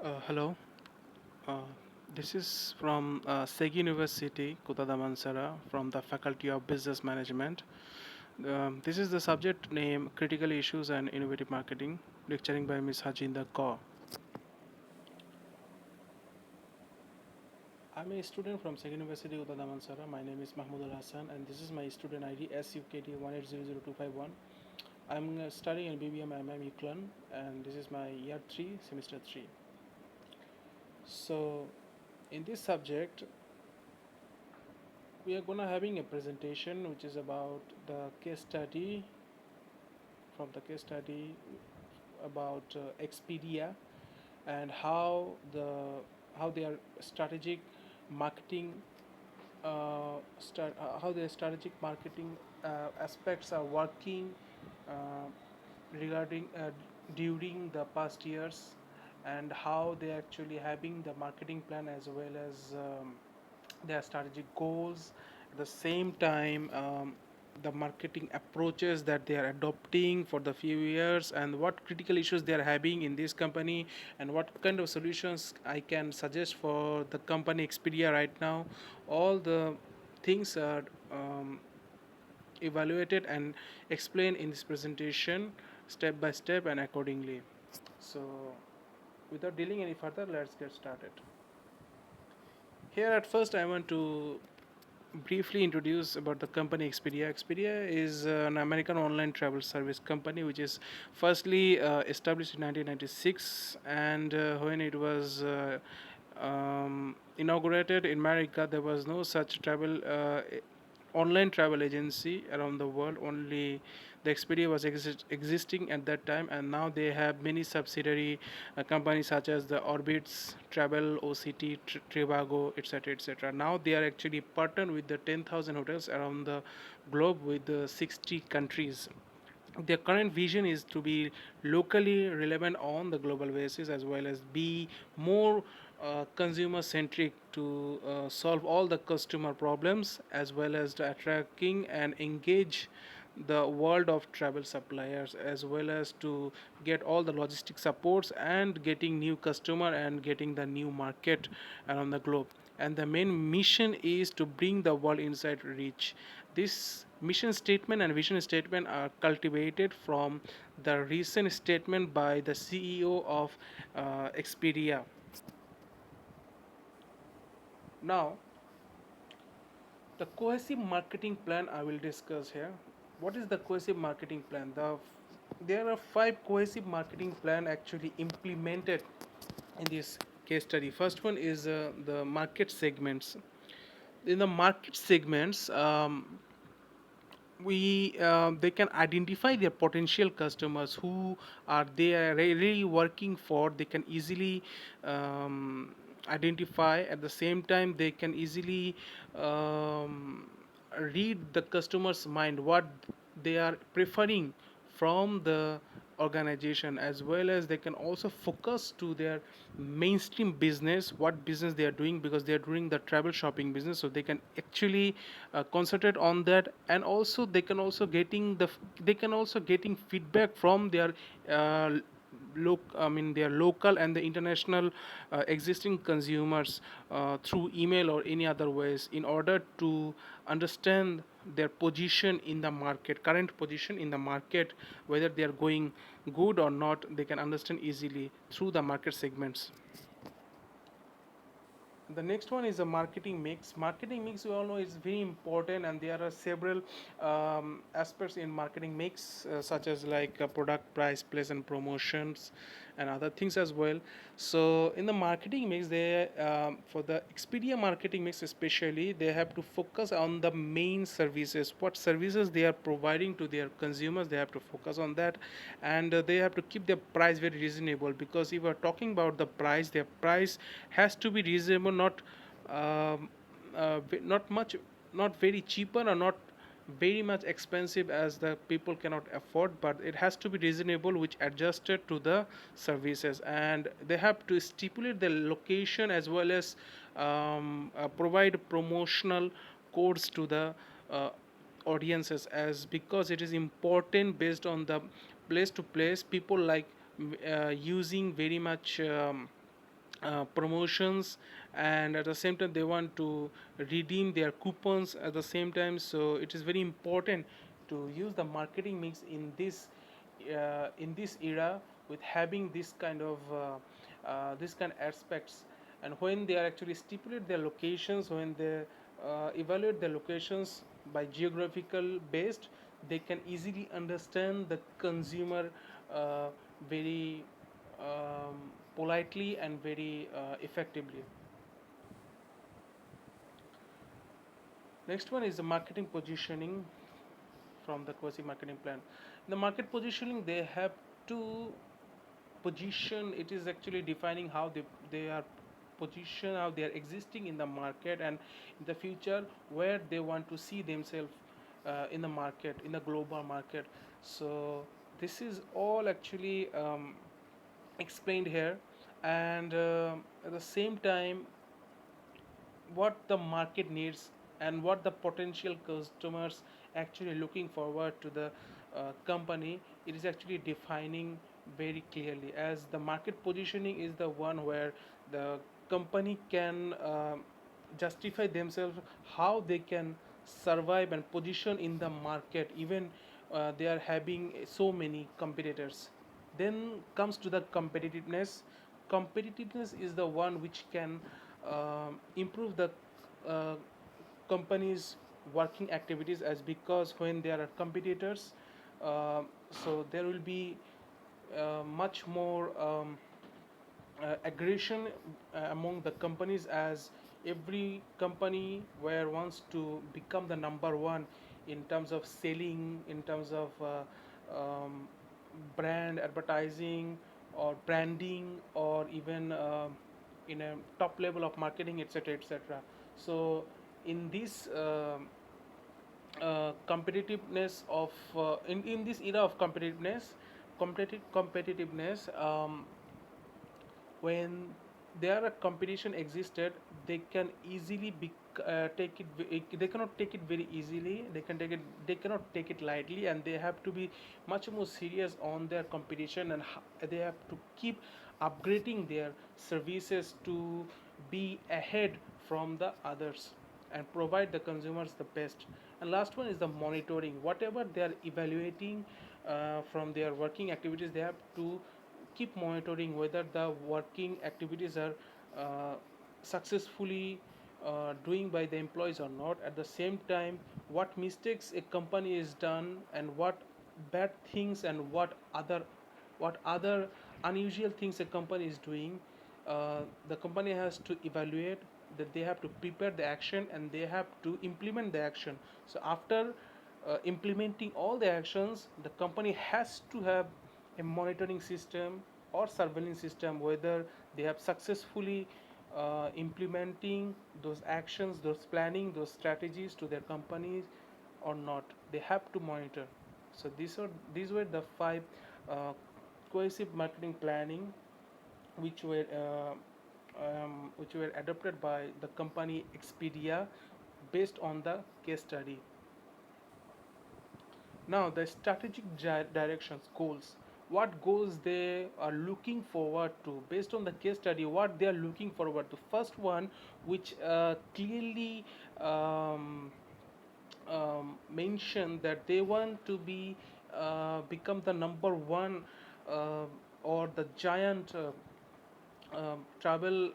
Hello. Uh, this is from Segi University, Kota Damansara, from the Faculty of Business Management. This is the subject name Critical Issues and Innovative Marketing, lecturing by Ms. Harjinder Kaur. I'm a student from Segi University, Kota Damansara. My name is Mahmoud Hassan, and this is my student ID SUKT 1800251. I'm studying in BBM MM Uklan, and this is my year 3, semester 3. So, in this subject, we are gonna having a presentation which is about the case study from the case study about Expedia and how their strategic marketing how their strategic marketing aspects are working uh, regarding during the past years, and how they actually having the marketing plan as well as their strategic goals. At the same time, the marketing approaches that they are adopting for the few years, and what critical issues they are having in this company, and what kind of solutions I can suggest for the company Expedia right now. All the things are evaluated and explained in this presentation step by step and accordingly. So, without dealing any further, let's get started. Here, at first, I want to briefly introduce about the company Expedia. Expedia is an American online travel service company which is firstly established in 1996, and when it was inaugurated in America, there was no such online travel agency around the world. Only the Expedia was existing at that time, and now they have many subsidiary companies such as the Orbitz Travel, OCT, Trivago, etc., etc. Now they are actually partnered with the 10,000 hotels around the globe with 60 countries. Their current vision is to be locally relevant on the global basis, as well as be more consumer centric to solve all the customer problems, as well as to attracting and engage the world of travel suppliers, as well as to get all the logistic supports and getting new customer and getting the new market around the globe. And the main mission is to bring the world inside reach. This mission statement and vision statement are cultivated from the recent statement by the CEO of Expedia. Now, the cohesive marketing plan I will discuss here. What is the cohesive marketing plan? There are five cohesive marketing plan actually implemented in this case study. First one is the market segments. In the market segments, we they can identify their potential customers who are they are really working for. They can easily identify. At the same time, they can easily um, read the customer's mind, what they are preferring from the organization, as well as they can also focus to their mainstream business, what business they are doing, because they are doing the travel shopping business. So they can actually concentrate on that, and also they can also getting feedback from their uh, their local and the international existing consumers through email or any other ways, in order to understand their position in the market, current position in the market, whether they are going good or not. They can understand easily through the market segments. The next one is a marketing mix. Marketing mix, we all know, is very important, and there are several aspects in marketing mix, such as like product, price, place, and promotions, and other things as well. So in the marketing mix, they for the Expedia marketing mix especially, they have to focus on the main services. What services they are providing to their consumers, they have to focus on that, and they have to keep their price very reasonable, because if we are talking about the price, their price has to be reasonable, not not much, not very cheaper, or not very much expensive as the people cannot afford, but it has to be reasonable, which adjusted to the services. And they have to stipulate the location, as well as provide promotional codes to the uh, audiences, as because it is important based on the place to place. People like using very much promotions, and at the same time they want to redeem their coupons at the same time. So it is very important to use the marketing mix in this era, with having this kind of aspects. And when they are actually stipulate their locations, when they evaluate their locations by geographical based, they can easily understand the consumer uh, very politely and very effectively. Next one is the marketing positioning from the quasi marketing plan. In the market positioning, they have to position. It is actually defining how they are positioned, how they are existing in the market, and in the future where they want to see themselves in the market, in the global market. So this is all actually explained here. And at the same time, what the market needs and what the potential customers actually looking forward to the company, it is actually defining very clearly, as the market positioning is the one where the company can justify themselves, how they can survive and position in the market, even they are having so many competitors. Then comes to the competitiveness is the one which can improve the uh, company's working activities, as because when there are competitors, uh, so there will be much more aggression among the companies, as every company where wants to become the number one in terms of selling, in terms of brand advertising or branding, or even in a top level of marketing, etc., etc. So in this competitiveness of in this era of competitiveness, when there a competition existed, they can easily take it they cannot take it very easily, they cannot take it lightly, and they have to be much more serious on their competition, and they have to keep upgrading their services to be ahead from the others and provide the consumers the best. And last one is the monitoring. Whatever they are evaluating from their working activities, they have to keep monitoring whether the working activities are uh, successfully doing by the employees or not. At the same time, what mistakes a company is done, and what bad things, and what other unusual things a company is doing, the company has to evaluate, that they have to prepare the action, and they have to implement the action. So after implementing all the actions, the company has to have a monitoring system or surveillance system, whether they have successfully implementing those actions, those planning, those strategies to their companies or not. They have to monitor. So these were the five uh, cohesive marketing planning, which were adopted by the company Expedia based on the case study. Now, the strategic directions, goals. What goals they are looking forward to based on the case study? What they are looking forward to? First one, which clearly um, mention that they want to be become the number one, uh, or the giant travel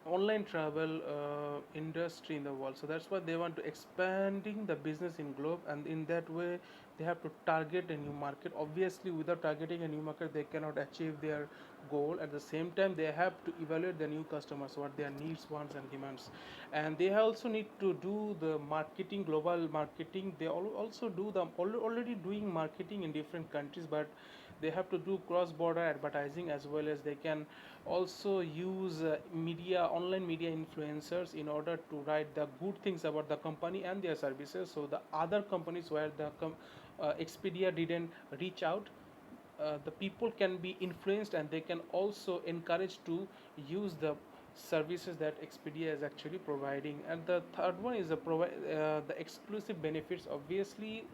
online travel industry in the world. So that's why they want to expanding the business in globe, and in that way they have to target a new market. Obviously, without targeting a new market, they cannot achieve their goal. At the same time, they have to evaluate the new customers, what their needs, wants, and demands. And they also need to do the marketing, global marketing. They also do the already doing marketing in different countries, but they have to do cross border advertising, as well as they can also use online media influencers in order to write the good things about the company and their services, so the other companies where the Expedia didn't reach out, the people can be influenced, and they can also encourage to use the services that Expedia is actually providing. And the third one is the exclusive benefits. Obviously,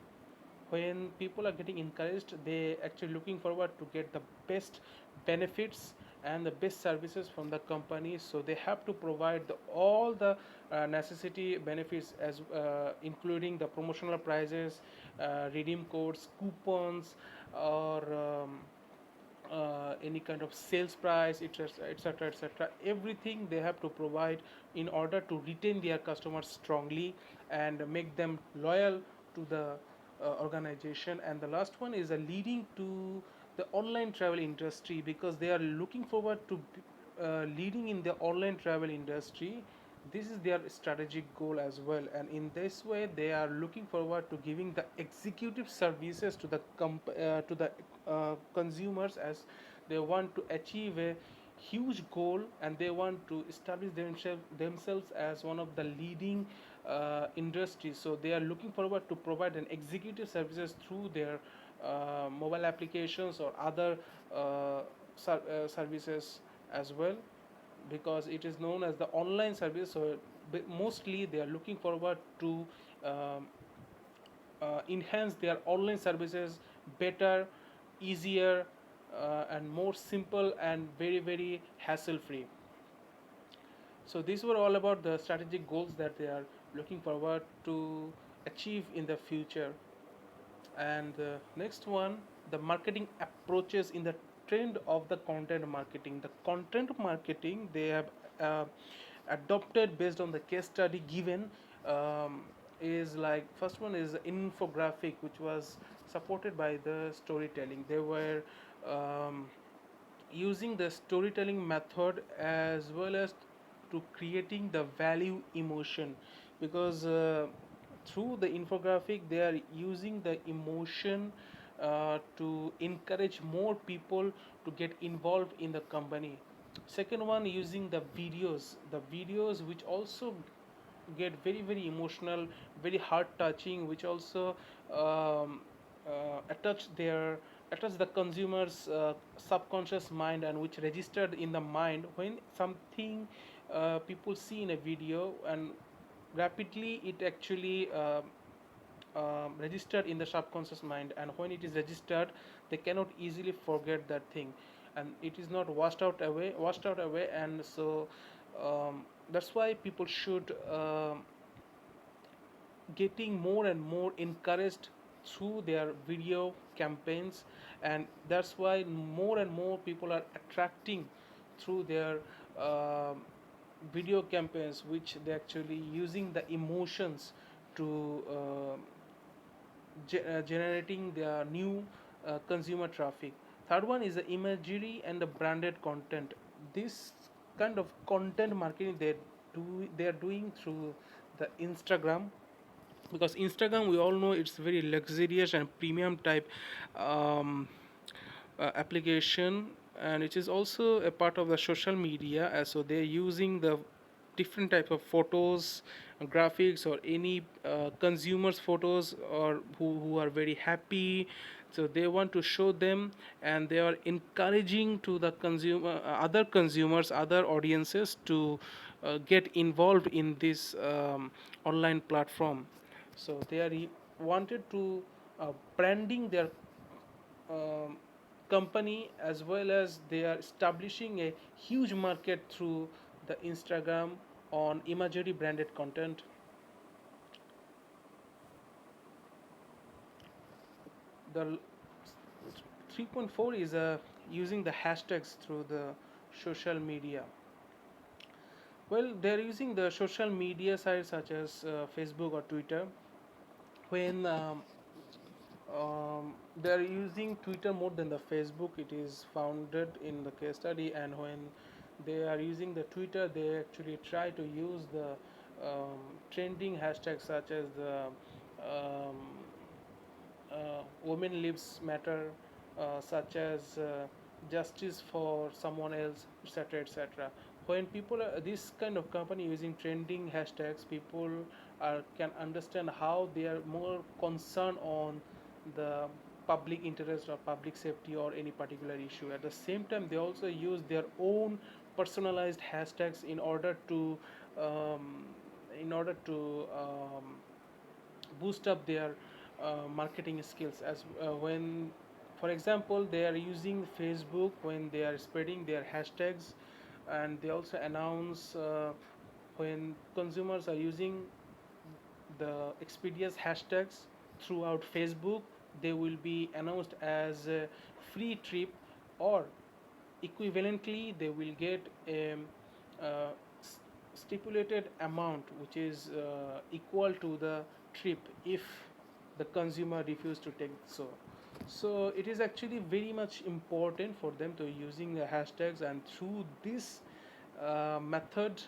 when people are getting encouraged, they actually looking forward to get the best benefits and the best services from the company. So they have to provide all the necessity benefits, as including the promotional prices, redeem codes, coupons, or any kind of sales price, etc., etc., etc. Everything they have to provide in order to retain their customers strongly and make them loyal to the organization. And the last one is leading to the online travel industry, because they are looking forward to leading in the online travel industry. This is their strategic goal as well, and in this way they are looking forward to giving the executive services to the consumers, as they want to achieve a huge goal, and they want to establish themselves as one of the leading industries. So they are looking forward to provide an executive services through their mobile applications or other services as well, because it is known as the online service. So mostly they are looking forward to um, enhance their online services better, easier, and more simple, and very very hassle free. So these were all about the strategic goals that they are looking forward to achieve in the future. And the next one, the marketing approaches in the trend of the content marketing. The content marketing they have uh, adopted based on the case study given, um, is like, first one is infographic, which was supported by the storytelling. They were um, using the storytelling method as well as to creating the value emotion, because through the infographic they are using the emotion to encourage more people to get involved in the company. Second one, using the videos which also get very very emotional, very heart touching, which also um, attach the consumer's subconscious mind, and which registered in the mind when something people see in a video, and rapidly it actually registered in the subconscious mind, and when it is registered they cannot easily forget that thing, and it is not washed out away. And so that's why people should getting more and more encouraged through their video campaigns, and that's why more and more people are attracting through their um video campaigns, which they actually using the emotions to generating their new consumer traffic. Third one is the imagery and the branded content. This kind of content marketing they are doing through the Instagram, because Instagram, we all know, it's very luxurious and premium type um, application, and it is also a part of the social media. So they're using the different type of photos, graphics, or any consumers photos, or who are very happy, so they want to show them, and they are encouraging to the consumer, other consumers, other audiences to get involved in this online platform. So they are wanted to branding their um, company, as well as they are establishing a huge market through the Instagram on imagery branded content. The 3.4 is using the hashtags through the social media. Well, they're using the social media sites such as Facebook or Twitter. When they're using Twitter more than the Facebook, it is founded in the case study. And when they are using the Twitter, they actually try to use the trending hashtags such as the um, women lives matter, such as justice for someone else, etc., etc. When people are this kind of company using trending hashtags, people can understand how they are more concerned on the public interest or public safety or any particular issue. At the same time, they also use their own personalized hashtags um, in order to boost up their marketing skills. As when, For example, they are using Facebook when they are spreading their hashtags, and they also announce when consumers are using the Expedia's hashtags throughout Facebook, they will be announced as a free trip, or equivalently they will get a uh, stipulated amount which is equal to the trip if the consumer refuse to take. So it is actually very much important for them to using the hashtags, and through this method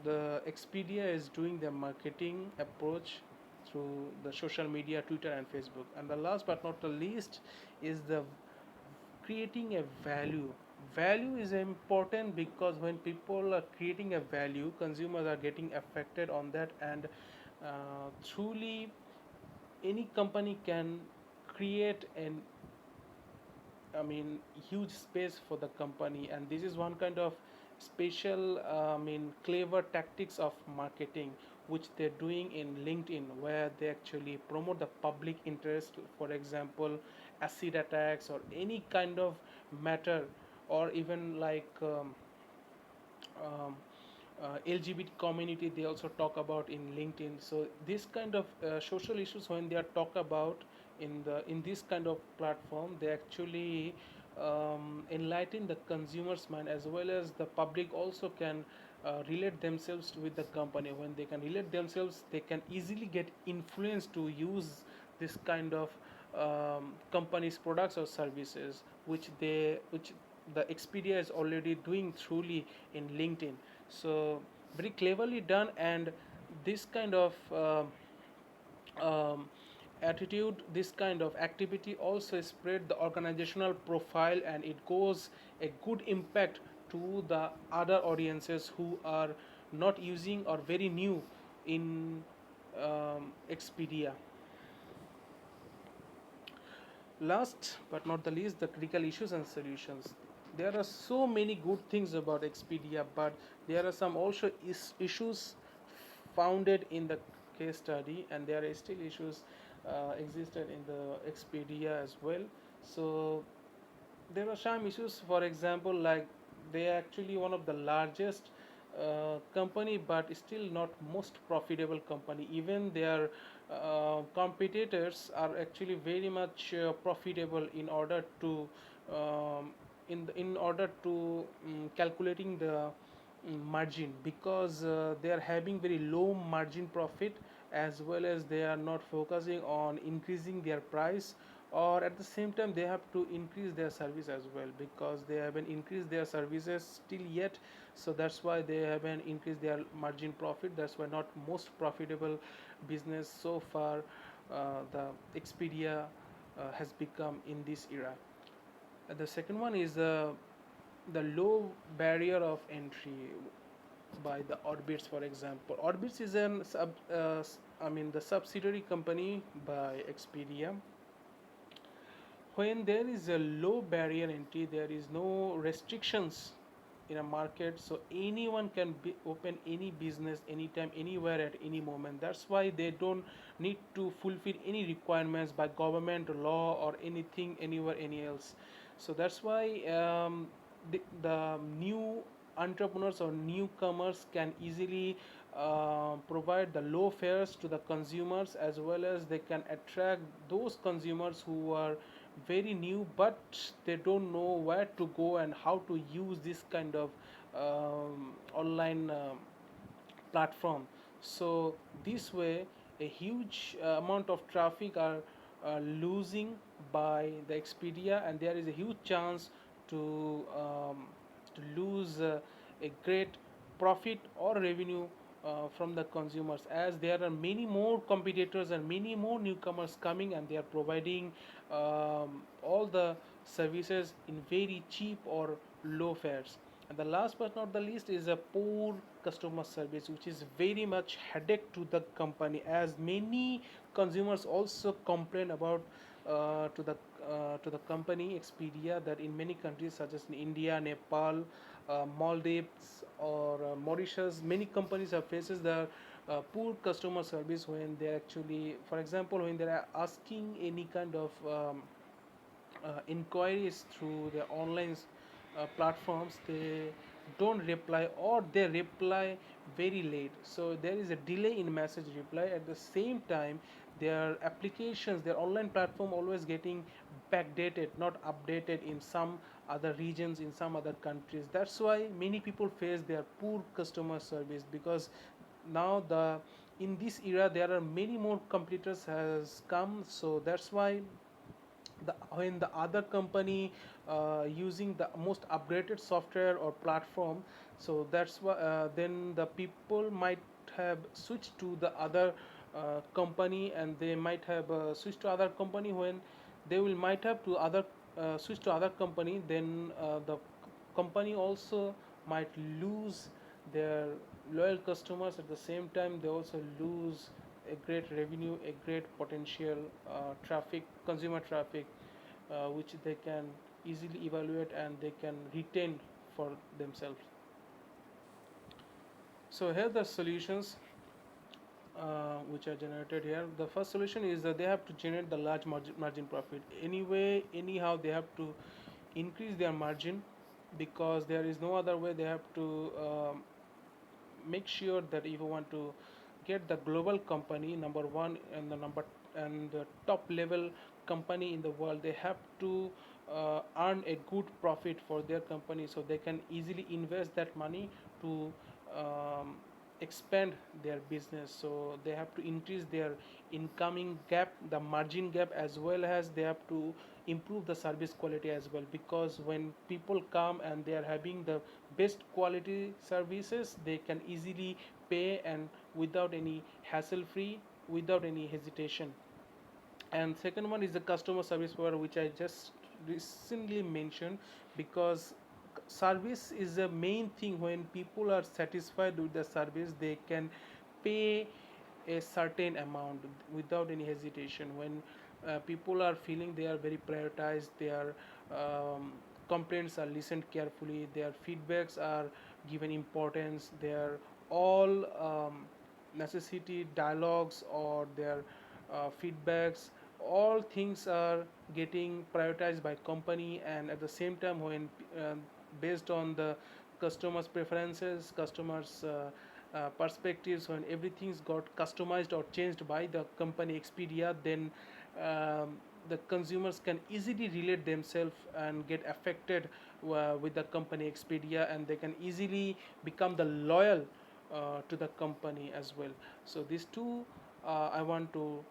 the Expedia is doing their marketing approach through the social media, Twitter and Facebook. And the last but not the least is the creating a value is important, because when people are creating a value, consumers are getting affected on that. And truly any company can create an, I mean, huge space for the company. And this is one kind of special, clever tactics of marketing which they're doing in LinkedIn, where they actually promote the public interest. For example, acid attacks or any kind of matter, or even like um, LGBT community, they also talk about in LinkedIn. So this kind of social issues, when they are talk about in this kind of platform, they actually enlighten the consumer's mind, as well as the public also can relate themselves with the company. When they can relate themselves, they can easily get influenced to use this kind of company's products or services, which the Expedia is already doing truly in LinkedIn. So very cleverly done. And this kind of um, attitude, this kind of activity also spread the organizational profile, and it goes a good impact to the other audiences who are not using or very new in Expedia. Last but not the least, the critical issues and solutions. There are so many good things about Expedia, but there are some also issues founded in the case study, and there are still issues existed in the Expedia as well. So there are some issues. For example, like they are actually one of the largest company, but still not most profitable company. Even their competitors are actually very much profitable in order to in order to calculating the margin, because they are having very low margin profit, as well as they are not focusing on increasing their price, or at the same time they have to increase their service as well, because they haven't increased their services still yet. So that's why they haven't increased their margin profit. That's why not most profitable business so far the Expedia has become in this era. The second one is the low barrier of entry by the Orbitz. For example, Orbitz is the subsidiary company by Expedia. When there is a low barrier entry, there is no restrictions in a market, so anyone can open any business anytime, anywhere, at any moment. That's why they don't need to fulfill any requirements by government law or anything anywhere any else. So that's why the new entrepreneurs or newcomers can easily provide the low fares to the consumers, as well as they can attract those consumers who are very new, but they don't know where to go and how to use this kind of online platform. So this way a huge amount of traffic are losing by the Expedia, and there is a huge chance to lose a great profit or revenue from the consumers, as there are many more competitors and many more newcomers coming, and they are providing all the services in very cheap or low fares. And the last but not the least is a poor customer service, which is very much headache to the company, as many consumers also complain about to the company Expedia, that in many countries such as in India, Nepal, Maldives, or Mauritius, many companies have faces the poor customer service when they actually, for example, when they are asking any kind of inquiries through the online platforms, they don't reply, or they reply very late. So there is a delay in message reply. At the same time, their applications, their online platform always getting backdated, not updated in some other regions, in some other countries. That's why many people face their poor customer service, because now the in this era there are many more competitors has come. So that's why when the other company using the most upgraded software or platform, so that's why then the people might have switched to the other company, and they might have switched to other company. When they will might have to other switch to other company, then the company also might lose their loyal customers. At the same time, they also lose a great revenue, a great potential traffic, consumer traffic, which they can easily evaluate and they can retain for themselves. So here the solutions which are generated here. The first solution is that they have to generate the large margin profit. Anyway, anyhow, they have to increase their margin, because there is no other way. They have to make sure that if you want to get the global company number one and the number and the top level company in the world, they have to earn a good profit for their company, so they can easily invest that money to um, expand their business. So they have to increase their incoming gap, the margin gap, as well as they have to improve the service quality as well, because when people come and they are having the best quality services, they can easily pay, and without any hassle free, without any hesitation. And second one is the customer service power, which I just recently mentioned, because service is the main thing. When people are satisfied with the service, they can pay a certain amount without any hesitation. When people are feeling they are very prioritized, their complaints are listened carefully, their feedbacks are given importance, their all necessity dialogues or their feedbacks, all things are getting prioritized by company. And at the same time, when based on the customers preferences, customers perspectives, when everything's got customized or changed by the company Expedia, then the consumers can easily relate themselves and get affected with the company Expedia, and they can easily become the loyal to the company as well. So these two I want to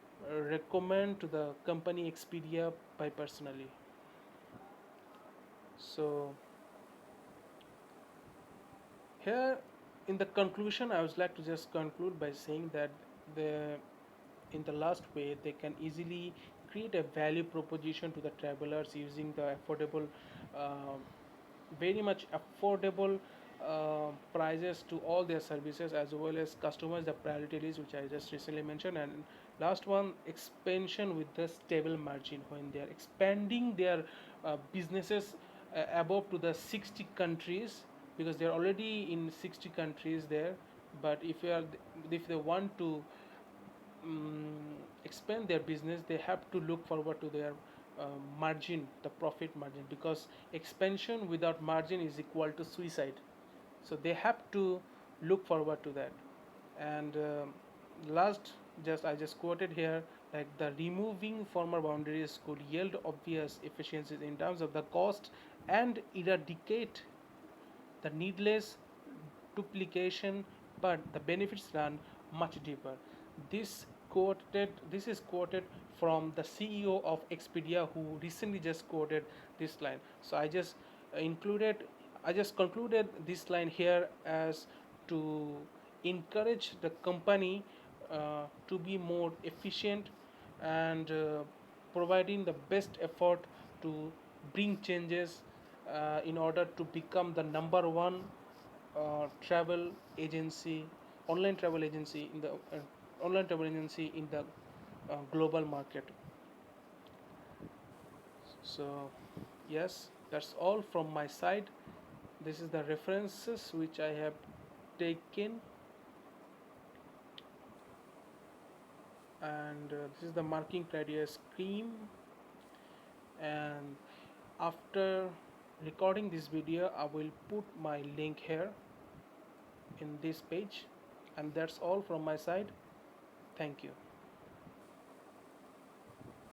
recommend to the company Expedia by personally. So here in the conclusion, I would like to just conclude by saying that the in the last way, they can easily create a value proposition to the travelers using the affordable, uh, very much affordable prices to all their services, as well as customize the priority list, which I just recently mentioned. And last one, expansion with the stable margin. When they are expanding their businesses above to the 60 countries, because they are already in 60 countries there. But if they want to expand their business, they have to look forward to their margin, the profit margin, because expansion without margin is equal to suicide. So they have to look forward to that. And last, just I just quoted here, like the removing former boundaries could yield obvious efficiencies in terms of the cost and eradicate the needless duplication, but the benefits run much deeper. This is quoted from the CEO of Expedia, who recently just quoted this line. So included I just concluded this line here as to encourage the company to be more efficient and providing the best effort to bring changes in order to become the number one travel agency, online travel agency in the online travel agency in the global market. So yes, that's all from my side. This is the references which I have taken, and this is the marking criteria scheme. And After recording this video, I will put my link here in this page, and that's all from my side. Thank you.